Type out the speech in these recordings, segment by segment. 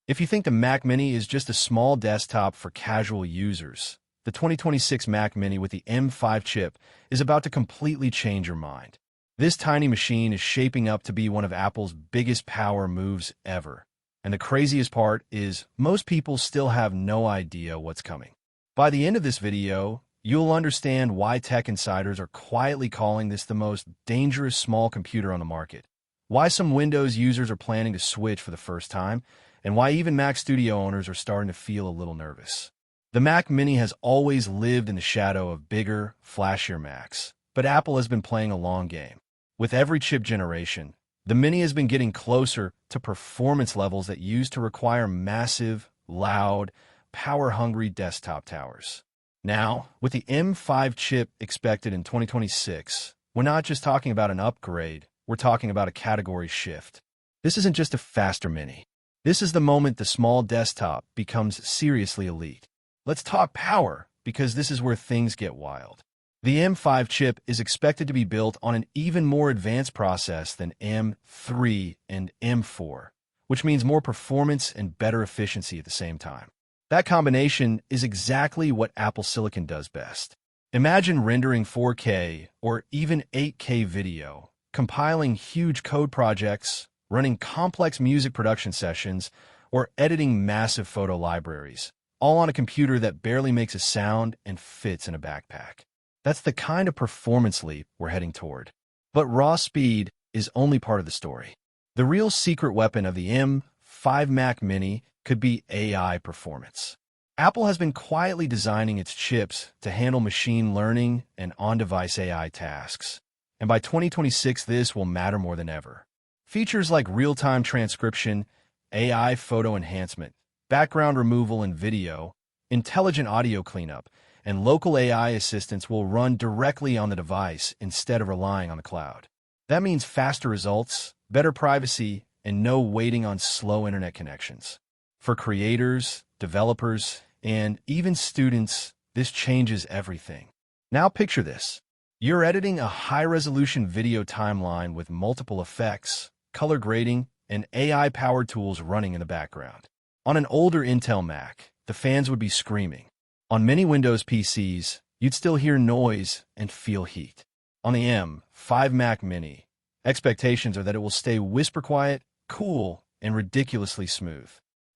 If you think the Mac Mini is just a small desktop for casual users, the 2026 Mac Mini with the M5 chip is about to completely change your mind. This tiny machine is shaping up to be one of Apple's biggest power moves ever. And the craziest part is most people still have no idea what's coming. By the end of this video, you'll understand why tech insiders are quietly calling this the most dangerous small computer on the market, why some Windows users are planning to switch for the first time, and why even Mac Studio owners are starting to feel a little nervous. The Mac Mini has always lived in the shadow of bigger, flashier Macs, but Apple has been playing a long game. With every chip generation, the Mini has been getting closer to performance levels that used to require massive, loud, power-hungry desktop towers. Now, with the M5 chip expected in 2026, we're not just talking about an upgrade, we're talking about a category shift. This isn't just a faster Mini. This is the moment the small desktop becomes seriously elite. Let's talk power, because this is where things get wild. The M5 chip is expected to be built on an even more advanced process than M3 and M4, which means more performance and better efficiency at the same time. That combination is exactly what Apple Silicon does best. Imagine rendering 4K or even 8K video, compiling huge code projects, running complex music production sessions, or editing massive photo libraries, all on a computer that barely makes a sound and fits in a backpack. That's the kind of performance leap we're heading toward. But raw speed is only part of the story. The real secret weapon of the M5 Mac Mini could be AI performance. Apple has been quietly designing its chips to handle machine learning and on-device AI tasks. And by 2026, this will matter more than ever. Features like real-time transcription, AI photo enhancement, background removal in video, intelligent audio cleanup, and local AI assistants will run directly on the device instead of relying on the cloud. That means faster results, better privacy, and no waiting on slow internet connections. For creators, developers, and even students, this changes everything. Now picture this. You're editing a high-resolution video timeline with multiple effects, color grading, and AI-powered tools running in the background. On an older Intel Mac, the fans would be screaming. On many Windows PCs, you'd still hear noise and feel heat. On the M5 Mac Mini, expectations are that it will stay whisper quiet, cool, and ridiculously smooth.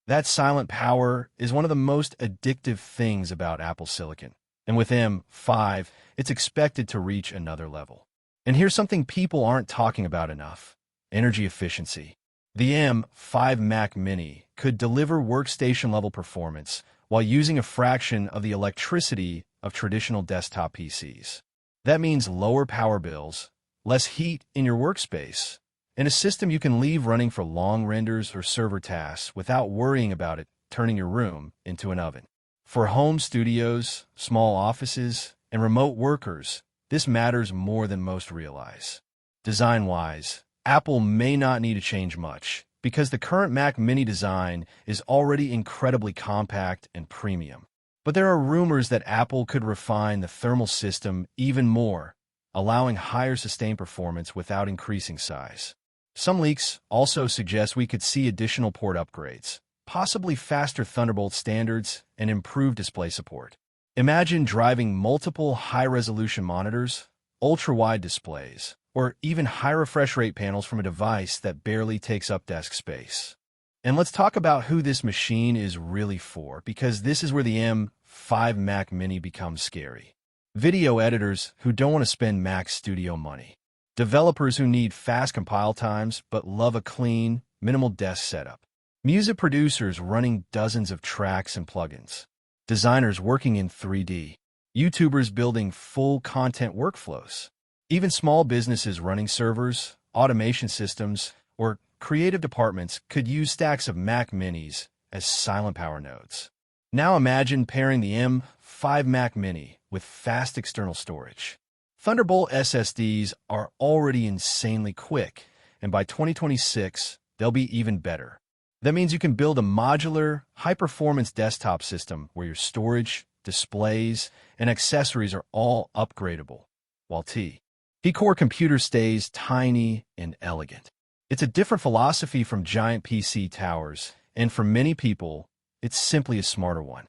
That silent power is one of the most addictive things about Apple Silicon. And with M5, it's expected to reach another level. And here's something people aren't talking about enough: energy efficiency. The M5 Mac Mini could deliver workstation-level performance while using a fraction of the electricity of traditional desktop PCs. That means lower power bills, less heat in your workspace, and a system you can leave running for long renders or server tasks without worrying about it turning your room into an oven. For home studios, small offices, and remote workers, this matters more than most realize. Design-wise, Apple may not need to change much, because the current Mac Mini design is already incredibly compact and premium. But there are rumors that Apple could refine the thermal system even more, allowing higher sustained performance without increasing size. Some leaks also suggest we could see additional port upgrades, possibly faster Thunderbolt standards and improved display support. Imagine driving multiple high-resolution monitors, ultra-wide displays, or even high refresh rate panels from a device that barely takes up desk space. And let's talk about who this machine is really for, because this is where the M5 Mac Mini becomes scary. Video editors who don't want to spend Mac Studio money. Developers who need fast compile times but love a clean, minimal desk setup. Music producers running dozens of tracks and plugins. Designers working in 3D. YouTubers building full content workflows. Even small businesses running servers, automation systems, or creative departments could use stacks of Mac Minis as silent power nodes. Now imagine pairing the M5 Mac Mini with fast external storage. Thunderbolt SSDs are already insanely quick, and by 2026, they'll be even better. That means you can build a modular, high-performance desktop system where your storage, displays, and accessories are all upgradable, while T-Core computer stays tiny and elegant. It's a different philosophy from giant PC towers And for many people, it's simply a smarter one.